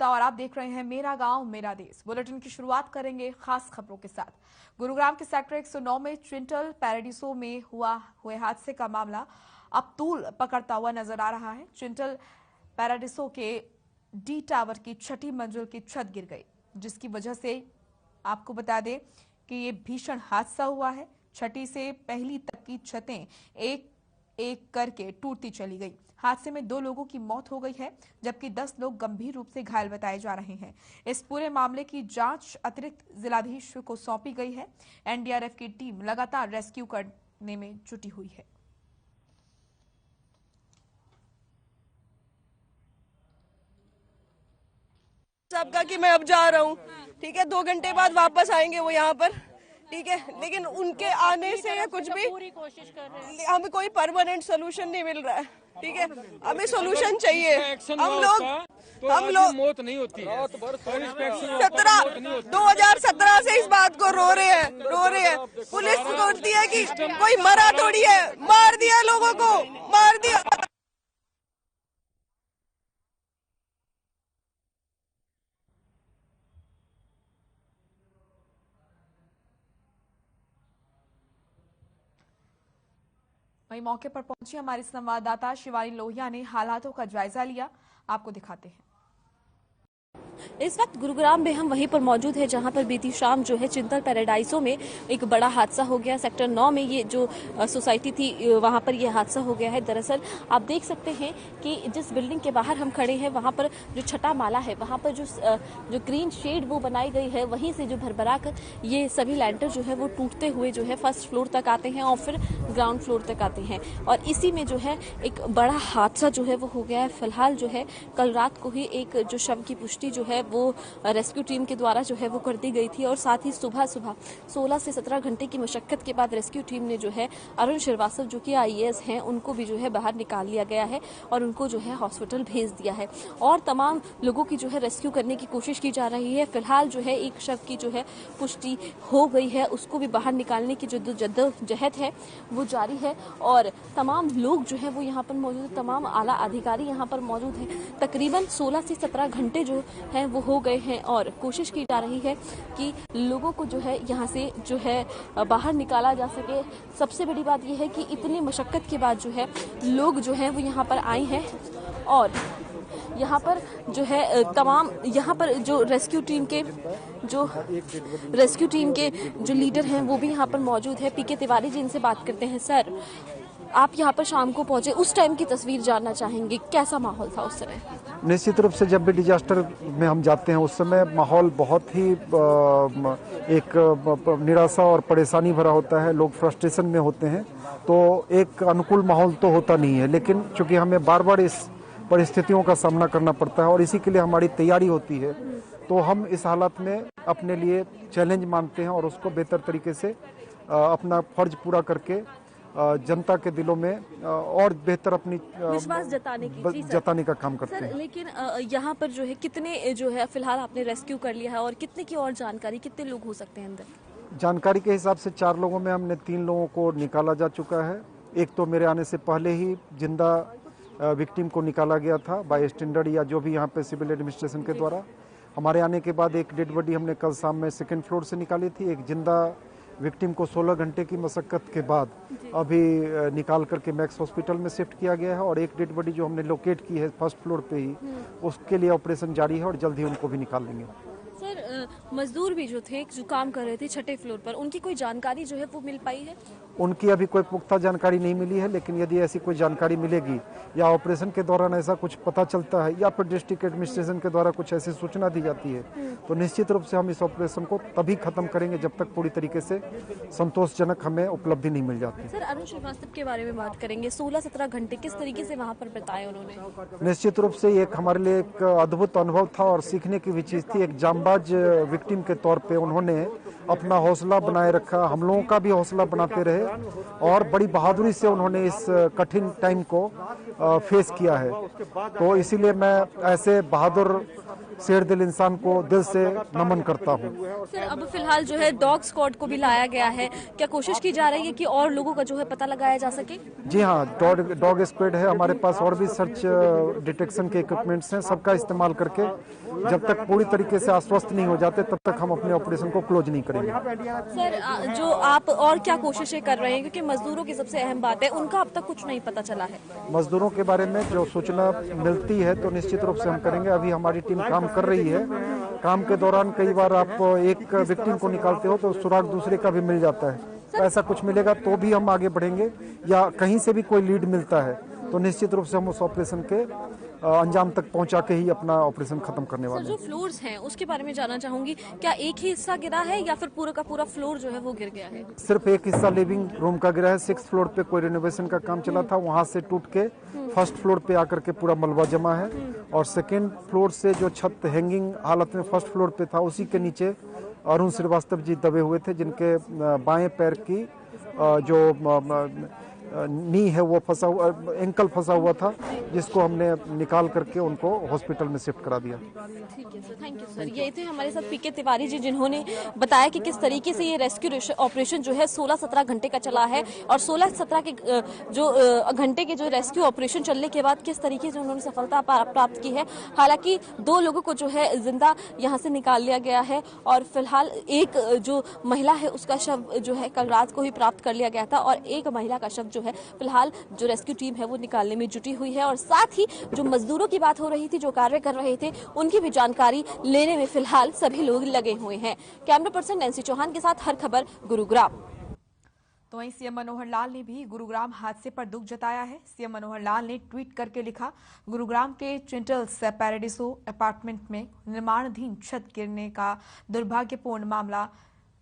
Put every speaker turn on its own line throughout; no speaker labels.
और आप देख रहे हैं मेरा गांव मेरा देश। बुलेटिन की शुरुआत करेंगे खास खबरों के साथ। गुरुग्राम के सेक्टर 109 में ट्विंटल पैराडीसो में हुए हादसे का मामला अब तूल पकड़ता हुआ नजर आ रहा है। ट्विंटल पैराडीसो के डी टावर की 6ठी मंजिल की छत गिर गई, जिसकी वजह से आपको बता दें कि ये भीषण हादसा हुआ है। 6ठी से पहली तक की छतें एक एक करके टूटती चली गई। हादसे में 2 लोगों की मौत हो गई है, जबकि 10 लोग गंभीर रूप से घायल बताए जा रहे हैं। इस पूरे मामले की जांच अतिरिक्त जिलाधीश को सौंपी गई है। एनडीआरएफ की टीम लगातार रेस्क्यू करने में जुटी हुई है।
सबका कि मैं अब जा रहा हूँ, ठीक है, 2 घंटे बाद वापस आएंगे वो यहाँ पर, ठीक है, लेकिन उनके आने से या कुछ भी
पूरी कोशिश कर रहे हैं।
हमें कोई परमानेंट सोल्यूशन नहीं मिल रहा है, ठीक है, हमें सोल्यूशन चाहिए। हम लोग
मौत नहीं होती है।
2017 से इस बात को रो रहे हैं। पुलिस बोलती है कि कोई मरा थोड़ी है, मार दिया लोगों को, मार दिया।
वहीं मौके पर पहुंची हमारी संवाददाता शिवानी लोहिया ने हालातों का जायजा लिया। आपको दिखाते हैं।
इस वक्त गुरुग्राम में हम वहीं पर मौजूद है जहां पर बीती शाम जो है चिंतल पैराडाइसो में एक बड़ा हादसा हो गया। सेक्टर 9 में ये जो सोसाइटी थी वहां पर ये हादसा हो गया है। दरअसल आप देख सकते हैं कि जिस बिल्डिंग के बाहर हम खड़े हैं वहां पर जो छठा माला है वहां पर जो ग्रीन शेड वो बनाई गई है, वहीं से जो भरभरा कर ये सभी लैंटर जो है वो टूटते हुए जो है फर्स्ट फ्लोर तक आते हैं और फिर ग्राउंड फ्लोर तक आते हैं। और इसी में जो है एक बड़ा हादसा जो है वो हो गया है। फिलहाल जो है कल रात को ही एक जो शव की पुष्टि जो है वो रेस्क्यू टीम के द्वारा जो है वो कर दी गई थी और साथ ही सुबह 16 से 17 घंटे की मशक्कत के बाद रेस्क्यू टीम ने जो है अरुण श्रीवास्तव जो कि आईएएस हैं उनको भी जो है बाहर निकाल लिया गया है और उनको जो है हॉस्पिटल भेज दिया है और तमाम लोगों की जो है रेस्क्यू करने की कोशिश की जा रही है। फिलहाल जो है एक शव की जो है पुष्टि हो गई है, उसको भी बाहर निकालने की जो जद्दोजहद है वो जारी है और तमाम लोग जो है वो यहाँ पर मौजूद, तमाम आला अधिकारी यहाँ पर मौजूद हैं। तकरीबन 16 से 17 घंटे जो है वो हो गए हैं और कोशिश की जा रही है कि लोगों को जो है यहाँ से जो है बाहर निकाला जा सके। सबसे बड़ी बात यह है कि इतनी मशक्कत के बाद जो है लोग जो हैं वो यहाँ पर आए हैं और यहाँ पर जो है तमाम यहाँ पर जो रेस्क्यू टीम के जो लीडर हैं वो भी यहाँ पर मौजूद है। पीके तिवारी जी, इनसे बात करते हैं। सर, आप यहाँ पर शाम को पहुंचे, उस टाइम की तस्वीर जानना चाहेंगे, कैसा माहौल था उस समय?
निश्चित रूप से जब भी डिजास्टर में हम जाते हैं उस समय माहौल बहुत ही एक निराशा और परेशानी भरा होता है। लोग फ्रस्ट्रेशन में होते हैं, तो एक अनुकूल माहौल तो होता नहीं है, लेकिन चूंकि हमें बार बार इस परिस्थितियों का सामना करना पड़ता है और इसी के लिए हमारी तैयारी होती है, तो हम इस हालत में अपने लिए चैलेंज मानते हैं और उसको बेहतर तरीके से अपना फर्ज पूरा करके जनता के दिलों में और बेहतर अपनी
विश्वास
जताने का काम करते हैं।
लेकिन यहाँ पर जो है कितने जो है फिलहाल आपने रेस्क्यू कर लिया है और कितने की और जानकारी, कितने लोग हो सकते हैं अंदर? जानकारी
के हिसाब से 4 लोगों में हमने 3 लोगों को निकाला जा चुका है। एक तो मेरे आने से पहले ही जिंदा विक्टिम को निकाला गया था बाय स्टैंडर्ड या जो भी यहाँ पे सिविल एडमिनिस्ट्रेशन के द्वारा। हमारे आने के बाद एक डेड बॉडी हमने कल शाम में 2nd फ्लोर से निकाली थी। एक जिंदा विक्टिम को 16 घंटे की मशक्कत के बाद अभी निकाल करके मैक्स हॉस्पिटल में शिफ्ट किया गया है और एक डेड बॉडी जो हमने लोकेट की है 1st फ्लोर पे ही, उसके लिए ऑपरेशन जारी है और जल्द ही उनको भी निकाल लेंगे।
सर, मजदूर भी जो थे जो काम कर रहे थे 6ठे फ्लोर पर, उनकी कोई जानकारी जो है वो मिल पाई है?
उनकी अभी कोई पुख्ता जानकारी नहीं मिली है, लेकिन यदि ऐसी कोई जानकारी मिलेगी या ऑपरेशन के दौरान ऐसा कुछ पता चलता है या फिर डिस्ट्रिक्ट एडमिनिस्ट्रेशन के द्वारा कुछ ऐसी सूचना दी जाती है, तो निश्चित रूप से हम इस ऑपरेशन को तभी खत्म करेंगे जब तक पूरी तरीके से संतोषजनक हमें उपलब्धि नहीं मिल जाती।
सर, अरुण श्रीवास्तव के बारे में बात करेंगे। 16-17 घंटे किस तरीके से वहाँ पर बिताए उन्होंने?
निश्चित रूप से एक हमारे लिए एक अद्भुत अनुभव था और सीखने की भी चीज थी। एक जांबाज विक्टिम के तौर पे उन्होंने अपना हौसला बनाए रखा, हम लोगों का भी हौसला बनाते रहे और बड़ी बहादुरी से उन्होंने इस कठिन टाइम को फेस किया है। तो इसीलिए मैं ऐसे बहादुर शेर दिल इंसान को दिल से नमन करता हूँ।
सर, अब फिलहाल जो है डॉग स्क्वाड को भी लाया गया है, क्या कोशिश की जा रही है कि और लोगों का जो है पता लगाया जा सके?
जी हाँ, डॉग स्क्वाड है हमारे पास और भी सर्च डिटेक्शन के इक्विपमेंट्स हैं, सबका इस्तेमाल करके जब तक पूरी तरीके से आश्वस्त नहीं हो जाते तब तक हम अपने ऑपरेशन को क्लोज नहीं करेंगे।
सर, जो आप और क्या कोशिशें कर रहे हैं, क्योंकि मजदूरों की सबसे अहम बात है, उनका अब तक कुछ नहीं पता चला है।
मजदूरों के बारे में जो सूचना मिलती है तो निश्चित रूप से हम करेंगे। अभी हमारी टीम काम कर रही है। काम के दौरान कई बार आप एक विक्टिम को निकालते हो तो सुराग दूसरे का भी मिल जाता है, तो ऐसा कुछ मिलेगा तो भी हम आगे बढ़ेंगे, या कहीं से भी कोई लीड मिलता है तो निश्चित रूप से हम उस ऑपरेशन के अंजाम तक पहुंचा के ही अपना ऑपरेशन खत्म करने वाले हैं।
जो फ्लोर्स हैं उसके बारे में जानना चाहूंगी, क्या एक ही हिस्सा गिरा है या फिर पूरा का पूरा फ्लोर जो है वो गिर गया है?
सिर्फ एक हिस्सा लिविंग रूम का गिरा है। 6th फ्लोर पे कोई रिनोवेशन का काम चला था, वहां से टूट के 1st फ्लोर पे आकर के पूरा मलबा जमा है, और 2nd फ्लोर से जो छत हैंगिंग हालत में 1st फ्लोर पे था उसी के नीचे अरुण श्रीवास्तव जी दबे हुए थे, जिनके बाएं पैर की जो नी है वो फंसा हुआ, एंकल फंसा हुआ था, जिसको हमने निकाल करके उनको हॉस्पिटल में शिफ्ट करा दिया।
ठीक है सर, थैंक यू सर। ये थे हमारे साथ पीके तिवारी जी, जिन्होंने बताया कि किस तरीके से ये रेस्क्यू ऑपरेशन जो है 16-17 घंटे का चला है, और 16-17 के जो घंटे के जो रेस्क्यू ऑपरेशन चलने के बाद किस तरीके से उन्होंने सफलता प्राप्त की है। हालांकि 2 लोगों को जो है जिंदा यहाँ से निकाल लिया गया है, और फिलहाल एक जो महिला है उसका शव जो है कल रात को ही प्राप्त कर लिया गया था, और एक महिला का शव जो है फिलहाल जो रेस्क्यू टीम है वो निकालने में जुटी हुई है, और साथ ही जो मजदूरों की बात हो रही थी, जो कार्य कर रहे थे, उनकी भी जानकारी लेने में फिलहाल सभी लोग लगे हुए हैं। कैमरा पर्सन नैन्सी चौहान के साथ हर खबर, गुरुग्राम।
तो वहीं सीएम मनोहर लाल ने भी गुरुग्राम हादसे पर दुख जताया है। सीएम मनोहर लाल ने ट्वीट करके लिखा, गुरुग्राम के चिंटल्स पैराडिसो अपार्टमेंट में निर्माणाधीन छत गिरने का दुर्भाग्यपूर्ण मामला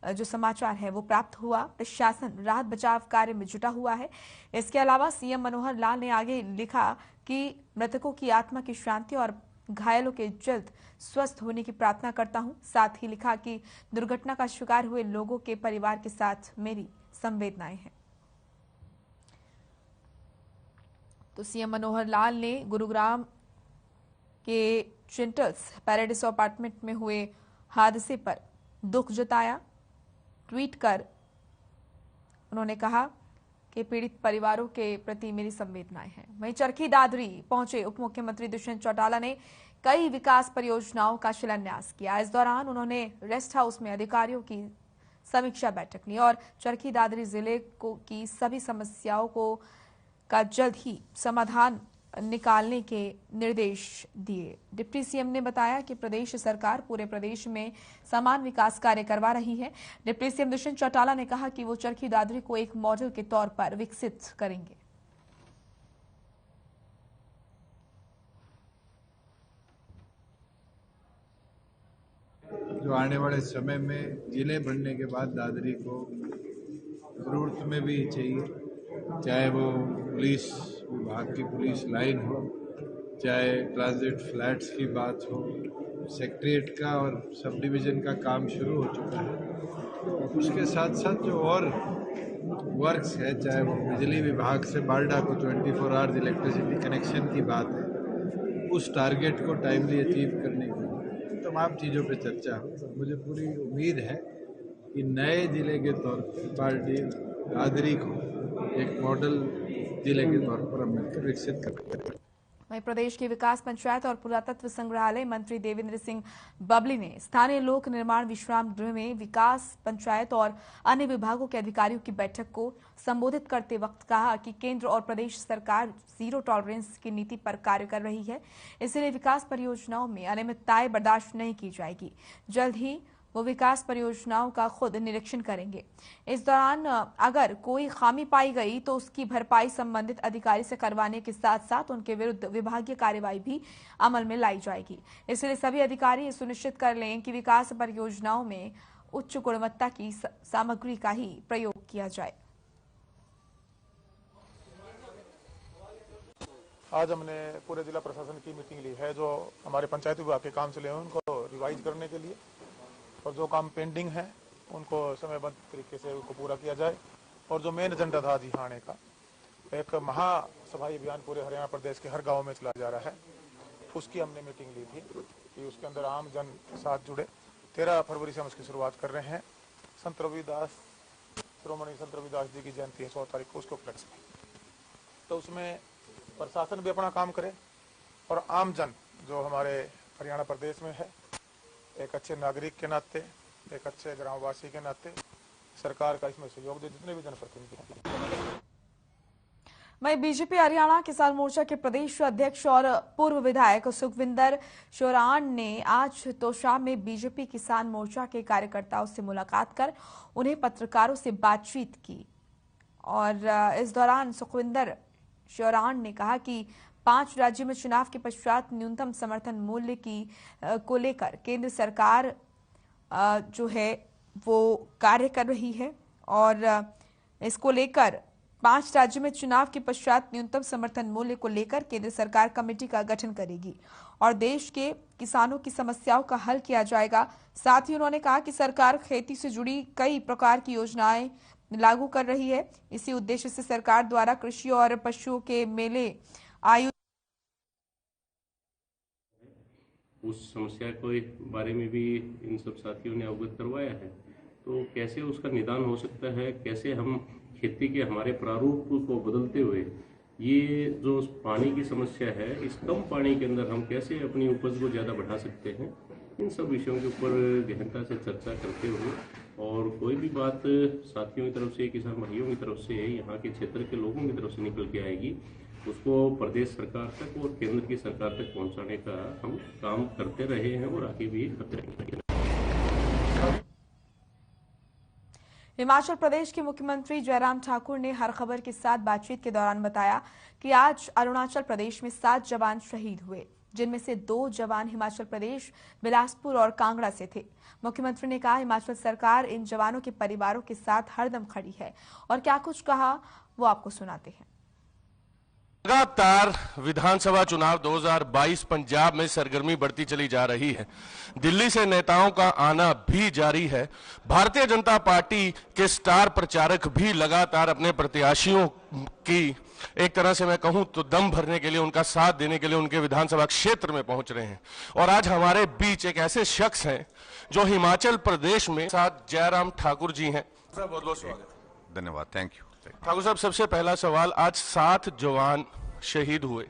जो समाचार है वो प्राप्त हुआ। प्रशासन राहत बचाव कार्य में जुटा हुआ है। इसके अलावा सीएम मनोहर लाल ने आगे लिखा कि मृतकों की आत्मा की शांति और घायलों के जल्द स्वस्थ होने की प्रार्थना करता हूं। साथ ही लिखा कि दुर्घटना का शिकार हुए लोगों के परिवार के साथ मेरी संवेदनाएं हैं। तो सीएम मनोहर लाल ने गुरुग्राम के चिंटल्स पैराडिसो अपार्टमेंट में हुए हादसे पर दुख जताया। ट्वीट कर उन्होंने कहा कि पीड़ित परिवारों के प्रति मेरी संवेदनाएं हैं। वहीं चरखी दादरी पहुंचे उप मुख्यमंत्री दुष्यंत चौटाला ने कई विकास परियोजनाओं का शिलान्यास किया। इस दौरान उन्होंने रेस्ट हाउस में अधिकारियों की समीक्षा बैठक ली और चरखी दादरी जिले की सभी समस्याओं का जल्द ही समाधान निकालने के निर्देश दिए। डिप्टी सीएम ने बताया कि प्रदेश सरकार पूरे प्रदेश में समान विकास कार्य करवा रही है। डिप्टी सीएम दुष्यंत चौटाला ने कहा कि वो चरखी दादरी को एक मॉडल के तौर पर विकसित करेंगे।
जो आने वाले समय में जिले बनने के बाद दादरी को जरूरत में भी चाहिए, चाहे वो पुलिस विभाग की पुलिस लाइन हो, चाहे ट्रांजिट फ्लैट्स की बात हो, सेक्रेटरीट का और सब डिवीज़न का काम शुरू हो चुका है। उसके साथ साथ जो और वर्क्स है, चाहे वो बिजली विभाग से बारडा को 24 आवर्स इलेक्ट्रिसिटी कनेक्शन की बात है, उस टारगेट को टाइमली अचीव करने की तमाम चीज़ों पे चर्चा हो। मुझे पूरी उम्मीद है कि नए जिले के तौर पर दादरी को एक मॉडल जिले के तौर पर हम मिलकर विकसित करेंगे।
वहीं प्रदेश के विकास, पंचायत और पुरातत्व संग्रहालय मंत्री देवेंद्र सिंह बबली ने स्थानीय लोक निर्माण विश्राम गृह में विकास, पंचायत और अन्य विभागों के अधिकारियों की बैठक को संबोधित करते वक्त कहा कि केंद्र और प्रदेश सरकार जीरो टॉलरेंस की नीति पर कार्य कर रही है, इसलिए विकास परियोजनाओं में अनियमितताएं बर्दाश्त नहीं की जाएगी। जल्द ही वो विकास परियोजनाओं का खुद निरीक्षण करेंगे। इस दौरान अगर कोई खामी पाई गई तो उसकी भरपाई संबंधित अधिकारी से करवाने के साथ साथ उनके विरुद्ध विभागीय कार्रवाई भी अमल में लाई जाएगी। इसलिए सभी अधिकारी ये सुनिश्चित कर लें कि विकास परियोजनाओं में उच्च गुणवत्ता की सामग्री का ही प्रयोग किया जाए।
आज हमने पूरे जिला प्रशासन की मीटिंग ली है, जो हमारे पंचायत विभाग के काउंसिल हैं उनको रिवाइज करने के लिए। और जो काम पेंडिंग है उनको समयबद्ध तरीके से उनको पूरा किया जाए। और जो मेन एजेंडा था जी हाणे का, एक महासफाई अभियान पूरे हरियाणा प्रदेश के हर गांव में चला जा रहा है, उसकी हमने मीटिंग ली थी कि उसके अंदर आम जन साथ जुड़े। 13 फरवरी से हम उसकी शुरुआत कर रहे हैं। संत रविदास, श्रोमणी संत रविदास जी की जयंती है 16 तारीख को, उसके उपलक्ष्य में। तो उसमें प्रशासन भी अपना काम करे और आम जन जो हमारे हरियाणा प्रदेश में है, एक अच्छे नागरिक के नाते, एक अच्छे ग्रामवासी के नाते सरकार का इसमें सहयोग दे, जितने भी जनप्रतिनिधि हैं।
वहीं बीजेपी हरियाणा किसान मोर्चा के प्रदेश अध्यक्ष और पूर्व विधायक सुखविंदर शोराण ने आज तोशाम में बीजेपी किसान मोर्चा के कार्यकर्ताओं से मुलाकात कर उन्हें पत्रकारों से बातचीत की। और इस दौरान सुखविंदर शोराण ने कहा कि 5 राज्यों में चुनाव के पश्चात न्यूनतम समर्थन मूल्य को लेकर केंद्र सरकार जो है वो कार्य कर रही है और इसको लेकर 5 राज्यों में चुनाव के पश्चात न्यूनतम समर्थन मूल्य को लेकर केंद्र सरकार कमेटी का गठन करेगी और देश के किसानों की समस्याओं का हल किया जाएगा। साथ ही उन्होंने कहा कि सरकार खेती से जुड़ी कई प्रकार की योजनाएं लागू कर रही है। इसी उद्देश्य से सरकार द्वारा कृषि और पशुओं के मेले
उस समस्या के बारे में भी इन सब साथियों ने अवगत करवाया है। तो कैसे उसका निदान हो सकता है, कैसे हम खेती के हमारे प्रारूप को बदलते हुए ये जो पानी की समस्या है, इस कम पानी के अंदर हम कैसे अपनी उपज को ज़्यादा बढ़ा सकते हैं, इन सब विषयों के ऊपर गहनता से चर्चा करते हुए और कोई भी बात साथियों की तरफ से, किसान भाइयों की तरफ से, यहाँ के क्षेत्र के लोगों की तरफ से निकल के आएगी, उसको प्रदेश सरकार तक और केंद्र की सरकार तक पहुंचाने का हम काम करते रहे हैं और आगे भी करते रहेंगे।
हिमाचल प्रदेश के मुख्यमंत्री जयराम ठाकुर ने हर खबर के साथ बातचीत के दौरान बताया कि आज अरुणाचल प्रदेश में 7 जवान शहीद हुए, जिनमें से 2 जवान हिमाचल प्रदेश बिलासपुर और कांगड़ा से थे। मुख्यमंत्री ने कहा हिमाचल सरकार इन जवानों के परिवारों के साथ हरदम खड़ी है और क्या कुछ कहा वो आपको सुनाते हैं।
लगातार विधानसभा चुनाव 2022 पंजाब में सरगर्मी बढ़ती चली जा रही है। दिल्ली से नेताओं का आना भी जारी है। भारतीय जनता पार्टी के स्टार प्रचारक भी लगातार अपने प्रत्याशियों की एक तरह से मैं कहूं तो दम भरने के लिए, उनका साथ देने के लिए उनके विधानसभा क्षेत्र में पहुंच रहे हैं। और आज हमारे बीच एक ऐसे शख्स हैं जो हिमाचल प्रदेश में साथ जयराम ठाकुर जी हैं। बहुत बहुत स्वागत।
धन्यवाद, थैंक यू।
ठाकुर साहब, सबसे पहला सवाल, आज 7 जवान शहीद हुए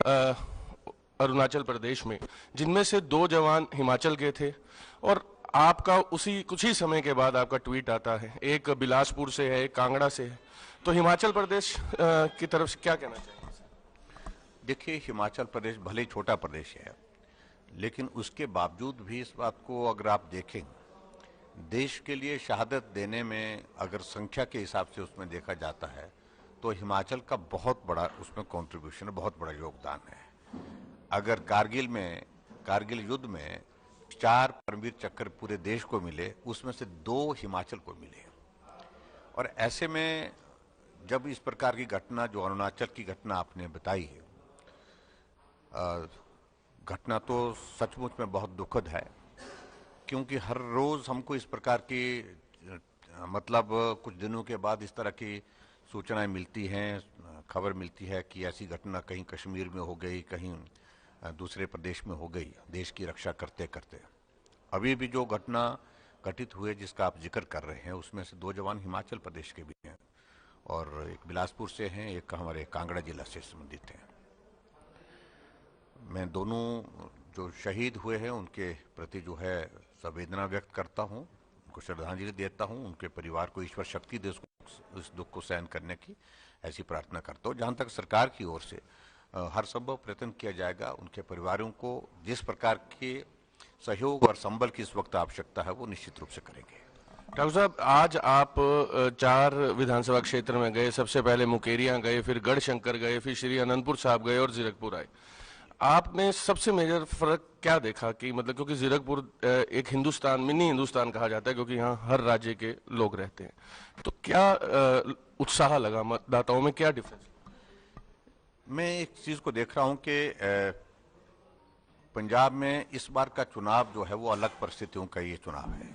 अरुणाचल प्रदेश में, जिनमें से 2 जवान हिमाचल के थे और आपका उसी कुछ ही समय के बाद आपका ट्वीट आता है, एक बिलासपुर से है, एक कांगड़ा से है, तो हिमाचल प्रदेश की तरफ से क्या कहना चाहिए?
देखिए, हिमाचल प्रदेश भले ही छोटा प्रदेश है, लेकिन उसके बावजूद भी इस बात को अगर आप देखें, देश के लिए शहादत देने में अगर संख्या के हिसाब से उसमें देखा जाता है तो हिमाचल का बहुत बड़ा उसमें कंट्रीब्यूशन है, बहुत बड़ा योगदान है। अगर कारगिल युद्ध में 4 परमवीर चक्र पूरे देश को मिले, उसमें से 2 हिमाचल को मिले। और ऐसे में जब इस प्रकार की घटना, जो अरुणाचल की घटना आपने बताई है, घटना तो सचमुच में बहुत दुखद है, क्योंकि हर रोज हमको इस प्रकार की मतलब कुछ दिनों के बाद इस तरह की सूचनाएं मिलती हैं, खबर मिलती है कि ऐसी घटना कहीं कश्मीर में हो गई, कहीं दूसरे प्रदेश में हो गई, देश की रक्षा करते करते। अभी भी जो घटना घटित हुए जिसका आप जिक्र कर रहे हैं, उसमें से 2 जवान हिमाचल प्रदेश के भी हैं और एक बिलासपुर से हैं, एक हमारे कांगड़ा जिला से संबंधित हैं। मैं दोनों जो शहीद हुए हैं उनके प्रति जो है संवेदना व्यक्त करता हूं, उनको श्रद्धांजलि देता हूं, उनके परिवार को ईश्वर शक्ति दे इस दुख को सहन करने की, ऐसी प्रार्थना करता हूं। जहां तक सरकार की ओर से हर संभव प्रयत्न किया जाएगा, उनके परिवारों को जिस प्रकार के सहयोग और संबल की इस वक्त आवश्यकता है वो निश्चित रूप से करेंगे।
ठाकुर साहब, आज आप 4 विधानसभा क्षेत्र में गए, सबसे पहले मुकेरियां गए, फिर गढ़शंकर गए, फिर श्री अनंतपुर साहब गए और जीरकपुर आए। आपने सबसे मेजर फर्क क्या देखा कि मतलब, क्योंकि जीरकपुर एक हिंदुस्तान, मिनी हिंदुस्तान कहा जाता है क्योंकि यहाँ हर राज्य के लोग रहते हैं, तो क्या उत्साह लगा मतदाताओं में, क्या डिफरेंस?
मैं एक चीज को देख रहा हूं कि पंजाब में इस बार का चुनाव जो है वो अलग परिस्थितियों का ये चुनाव है।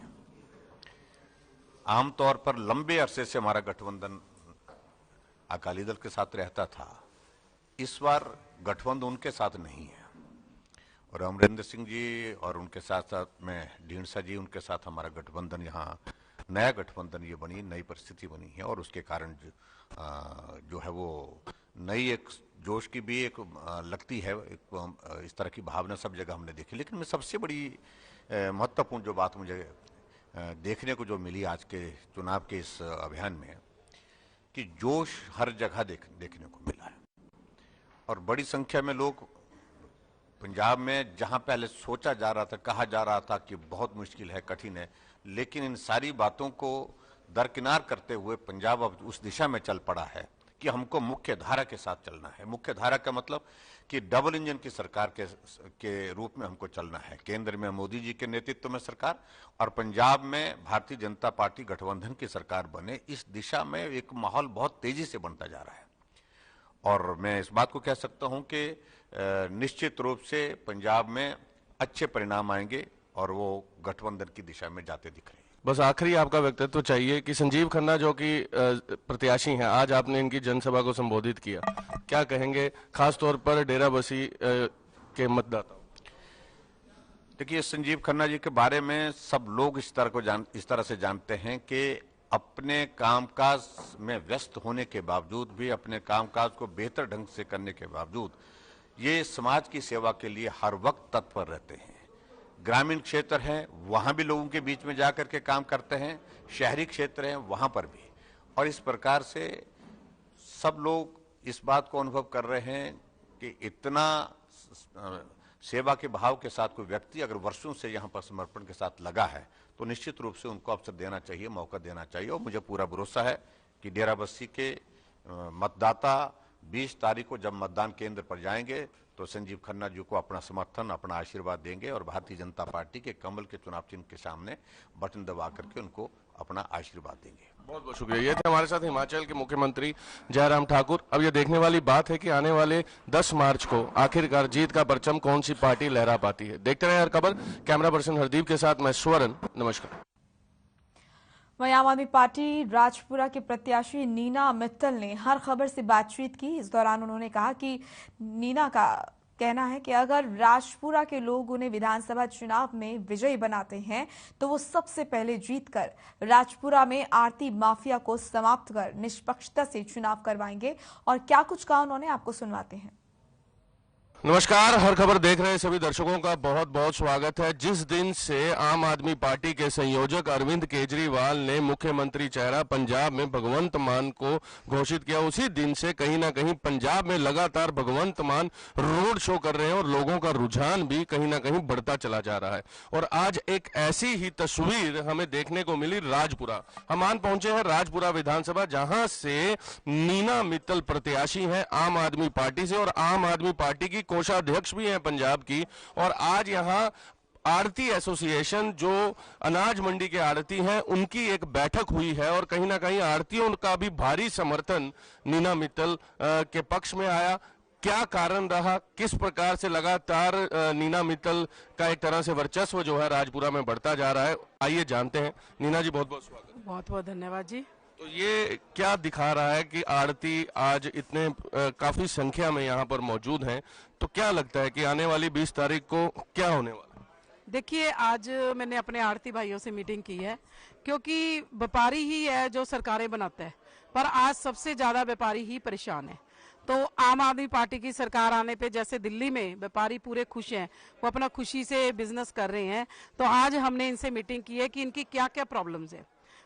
आमतौर पर लंबे अरसे से हमारा गठबंधन अकाली दल के साथ रहता था, इस बार गठबंधन उनके साथ नहीं है और अमरिंदर सिंह जी और उनके साथ साथ में ढींढसा जी, उनके साथ हमारा गठबंधन, यहाँ नया गठबंधन ये बनी, नई परिस्थिति बनी है और उसके कारण जो है वो नई एक जोश की भी एक लगती है, एक इस तरह की भावना सब जगह हमने देखी। लेकिन सबसे बड़ी महत्वपूर्ण जो बात मुझे देखने को जो मिली आज के चुनाव के इस अभियान में, कि जोश हर जगह देखने को मिला है और बड़ी संख्या में लोग पंजाब में, जहां पहले सोचा जा रहा था, कहा जा रहा था कि बहुत मुश्किल है, कठिन है, लेकिन इन सारी बातों को दरकिनार करते हुए पंजाब अब उस दिशा में चल पड़ा है कि हमको मुख्य धारा के साथ चलना है। मुख्य धारा का मतलब कि डबल इंजन की सरकार के रूप में हमको चलना है। केंद्र में मोदी जी के नेतृत्व में सरकार और पंजाब में भारतीय जनता पार्टी गठबंधन की सरकार बने, इस दिशा में एक माहौल बहुत तेजी से बनता जा रहा है और मैं इस बात को कह सकता हूं कि निश्चित रूप से पंजाब में अच्छे परिणाम आएंगे और वो गठबंधन की दिशा में जाते दिख रहे हैं।
बस आखिरी आपका व्यक्तित्व चाहिए कि संजीव खन्ना जो कि प्रत्याशी हैं, आज आपने इनकी जनसभा को संबोधित किया, क्या कहेंगे खास तौर पर डेराबस्सी के मतदाताओं?
देखिए, संजीव खन्ना जी के बारे में सब लोग इस तरह से जानते हैं कि अपने कामकाज में व्यस्त होने के बावजूद भी, अपने कामकाज को बेहतर ढंग से करने के बावजूद ये समाज की सेवा के लिए हर वक्त तत्पर रहते हैं। ग्रामीण क्षेत्र है, वहां भी लोगों के बीच में जाकर के काम करते हैं, शहरी क्षेत्र है वहां पर भी, और इस प्रकार से सब लोग इस बात को अनुभव कर रहे हैं कि इतना सेवा के भाव के साथ कोई व्यक्ति अगर वर्षों से यहाँ पर समर्पण के साथ लगा है तो निश्चित रूप से उनको अवसर देना चाहिए, मौका देना चाहिए। और मुझे पूरा भरोसा है कि डेराबस्सी के मतदाता 20 तारीख को जब मतदान केंद्र पर जाएंगे तो संजीव खन्ना जी को अपना समर्थन, अपना आशीर्वाद देंगे और भारतीय जनता पार्टी के कमल के चुनाव चिन्ह के सामने बटन दबा करके उनको अपना आशीर्वाद देंगे।
बहुत बहुत शुक्रिया। ये थे हमारे साथ हिमाचल के मुख्यमंत्री जयराम ठाकुर। अब ये देखने वाली बात है कि आने वाले 10 मार्च को आखिरकार जीत का परचम कौन सी पार्टी लहरा पाती है। देखते रहे हर खबर। कैमरा पर्सन हरदीप के साथ मैं स्वर्ण, नमस्कार।
वहीं आम आदमी पार्टी राजपुरा के प्रत्याशी नीना मित्तल ने हर खबर से बातचीत की। इस दौरान उन्होंने कहा कि नीना का कहना है कि अगर राजपुरा के लोग उन्हें विधानसभा चुनाव में विजयी बनाते हैं तो वो सबसे पहले जीतकर राजपुरा में आरती माफिया को समाप्त कर निष्पक्षता से चुनाव करवाएंगे। और क्या कुछ कहा उन्होंने, आपको सुनवाते हैं।
नमस्कार, हर खबर देख रहे सभी दर्शकों का बहुत बहुत स्वागत है। जिस दिन से आम आदमी पार्टी के संयोजक अरविंद केजरीवाल ने मुख्यमंत्री चेहरा पंजाब में भगवंत मान को घोषित किया, उसी दिन से कहीं ना कहीं पंजाब में लगातार भगवंत मान रोड शो कर रहे हैं और लोगों का रुझान भी कहीं ना कहीं बढ़ता चला जा रहा है। और आज एक ऐसी ही तस्वीर हमें देखने को मिली राजपुरा। हम आज पहुंचे हैं राजपुरा विधानसभा, जहां से नीना मित्तल प्रत्याशी हैं आम आदमी पार्टी से और आम आदमी पार्टी की कोषाध्यक्ष भी हैं पंजाब की। और आज यहां आड़ती एसोसिएशन, जो अनाज मंडी के आड़ती हैं, उनकी एक बैठक हुई है और कहीं ना कहीं आड़तियों का भी भारी समर्थन नीना मित्तल के पक्ष में आया। क्या कारण रहा, किस प्रकार से लगातार नीना मित्तल का एक तरह से वर्चस्व जो है राजपुरा में बढ़ता जा रहा है, आइए जानते हैं। नीना जी, बहुत बहुत स्वागत।
बहुत बहुत धन्यवाद जी।
तो ये क्या दिखा रहा है कि आड़ती आज इतने काफी संख्या में यहाँ पर मौजूद हैं, तो क्या लगता है कि आने वाली 20 तारीख को क्या होने वाला?
देखिए, आज मैंने अपने आड़ती भाइयों से मीटिंग की है, क्योंकि व्यापारी ही है जो सरकारें बनाता है, पर आज सबसे ज्यादा व्यापारी ही परेशान है। तो आम आदमी पार्टी की सरकार आने पे जैसे दिल्ली में व्यापारी पूरे खुश हैं, वो अपना खुशी से बिजनेस कर रहे हैं, तो आज हमने इनसे मीटिंग की है कि इनकी क्या क्या प्रॉब्लम्स है।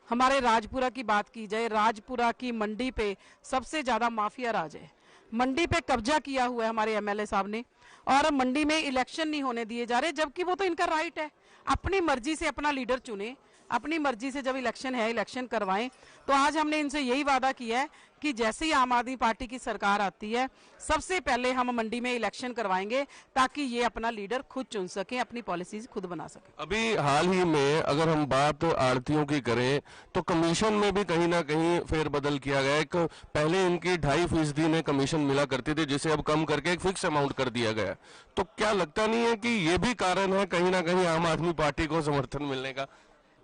हमारे राजपुरा की बात की जाए, राजपुरा की मंडी पे सबसे ज्यादा माफिया राज है। मंडी पे कब्जा किया हुआ है हमारे एमएलए साहब ने, और मंडी में इलेक्शन नहीं होने दिए जा रहे, जबकि वो तो इनका राइट है। अपनी मर्जी से अपना लीडर चुने, अपनी मर्जी से जब इलेक्शन है इलेक्शन करवाएं। तो आज हमने इनसे यही वादा किया है कि जैसे ही आम आदमी पार्टी की सरकार आती है, सबसे पहले हम मंडी में इलेक्शन करवाएंगे, ताकि ये अपना लीडर खुद चुन सके, अपनी पॉलिसीज खुद बना सके।
अभी हाल ही में अगर हम बात आड़तियों की करें तो कमीशन में भी कहीं ना कहीं फेरबदल किया गया। एक पहले इनकी 2.5% ने कमीशन मिला करती थी, जिसे अब कम करके एक फिक्स अमाउंट कर दिया गया। तो क्या लगता नहीं है कि ये भी कारण है कहीं ना कहीं आम आदमी पार्टी को समर्थन मिलने का?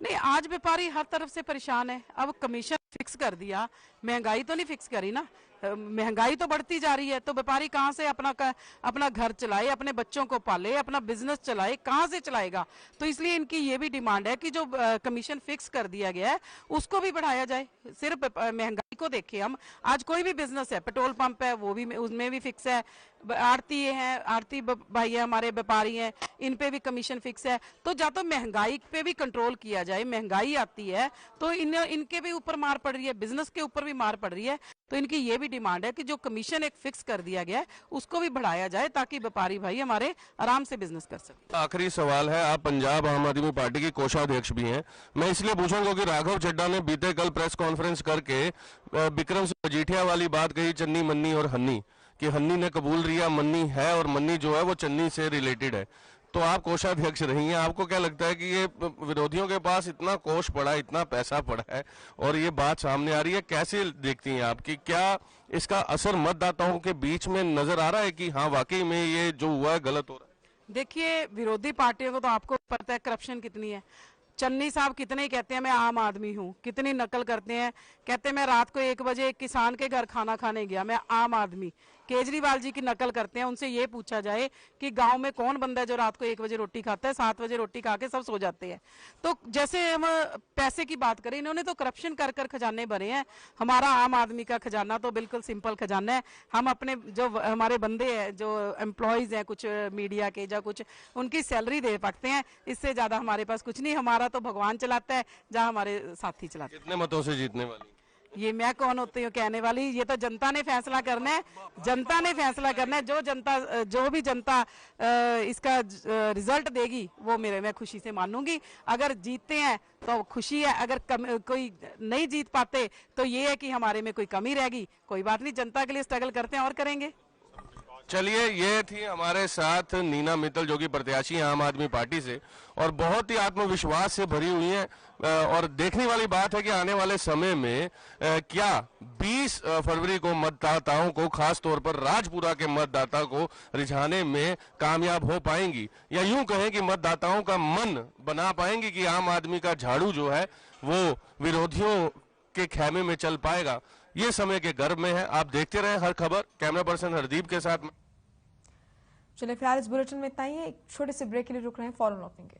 नहीं, आज व्यापारी हर तरफ से परेशान है। अब कमीशन फिक्स कर दिया, महंगाई तो नहीं फिक्स करी ना, महंगाई तो बढ़ती जा रही है, तो व्यापारी कहाँ से अपना घर चलाए, अपने बच्चों को पाले, अपना बिजनेस चलाए, कहाँ से चलाएगा? तो इसलिए इनकी ये भी डिमांड है कि जो कमीशन फिक्स कर दिया गया है उसको भी बढ़ाया जाए। सिर्फ महंगाई को देखें हम, आज कोई भी बिजनेस है, पेट्रोल पंप है वो भी, उसमें भी फिक्स है, आड़ती हैं, आड़ती भाई है हमारे, व्यापारी हैं, इन पे भी कमीशन फिक्स है। तो या तो महंगाई पे भी कंट्रोल किया जाए, महंगाई आती है तो इनके भी ऊपर मार पड़ रही है, बिजनेस के ऊपर भी मार पड़ रही है। तो इनकी ये भी डिमांड है कि जो कमीशन एक फिक्स कर दिया गया है उसको भी बढ़ाया जाए ताकि व्यापारी भाई हमारे आराम से बिजनेस कर सके।
आखिरी सवाल है, आप पंजाब आम आदमी पार्टी की कोषाध्यक्ष भी हैं, मैं इसलिए पूछूंगा कि राघव चड्ढा ने बीते कल प्रेस कॉन्फ्रेंस करके विक्रम सिंह मजीठिया वाली बात कही, चन्नी मन्नी और हन्नी, कि हन्नी ने कबूल लिया मन्नी है और मन्नी जो है वो चन्नी से रिलेटेड है। तो आप कोषाध्यक्ष रही हैं, आपको क्या लगता है कि ये विरोधियों के पास इतना कोष पड़ा है, इतना पैसा पड़ा है और ये बात सामने आ रही है, कैसे देखती हैं आप कि क्या इसका असर मतदाताओं के बीच में नजर आ रहा है कि हाँ वाकई में ये जो हुआ है गलत हो रहा है?
देखिए, विरोधी पार्टियों को तो आपको पता है करप्शन कितनी है। चन्नी साहब कितने ही कहते हैं मैं आम आदमी हूँ, कितनी नकल करते हैं, कहते हैं मैं रात को 1 बजे एक किसान के घर खाना खाने गया, मैं आम आदमी। केजरीवाल जी की नकल करते हैं, उनसे ये पूछा जाए कि गांव में कौन बंदा है जो रात को 1 बजे रोटी खाता है, 7 बजे रोटी खा के सब सो जाते हैं। तो जैसे हम पैसे की बात करें, इन्होंने तो करप्शन कर कर खजाने भरे हैं। हमारा आम आदमी का खजाना तो बिल्कुल सिंपल खजाना है। हम अपने जो हमारे बंदे हैं, जो एम्प्लॉयज हैं कुछ मीडिया के या कुछ, उनकी सैलरी दे पाते हैं, इससे ज्यादा हमारे पास कुछ नहीं। हमारा तो भगवान चलाता है, जहाँ हमारे साथी चलाते हैं।
कितने मतों से जीतने वाली?
ये मैं कौन होती हूँ कहने वाली, ये तो जनता ने फैसला करना है, जनता ने फैसला करना है। जो भी जनता इसका रिजल्ट देगी वो मैं खुशी से मानूंगी। अगर जीतते हैं तो खुशी है, अगर कोई नहीं जीत पाते तो ये है कि हमारे में कोई कमी रहेगी। कोई बात नहीं, जनता के लिए स्ट्रगल करते हैं और करेंगे।
चलिए, ये थी हमारे साथ नीना मित्तल जो कि प्रत्याशी हैं आम आदमी पार्टी से और बहुत ही आत्मविश्वास से भरी हुई हैं। और देखने वाली बात है कि आने वाले समय में क्या 20 फरवरी को मतदाताओं को, खास तौर पर राजपुरा के मतदाता को रिझाने में कामयाब हो पाएंगी, या यूं कहें कि मतदाताओं का मन बना पाएंगी कि आम आदमी का झाड़ू जो है वो विरोधियों के खेमे में चल पाएगा। ये समय के गर्भ में है। आप देखते रहे हर खबर। कैमरा पर्सन हरदीप के साथ।
चलिए फिलहाल इस बुलेटिन में इतना ही है। एक छोटे से ब्रेक के लिए रुक रहे हैं, फौरन लौटेंगे।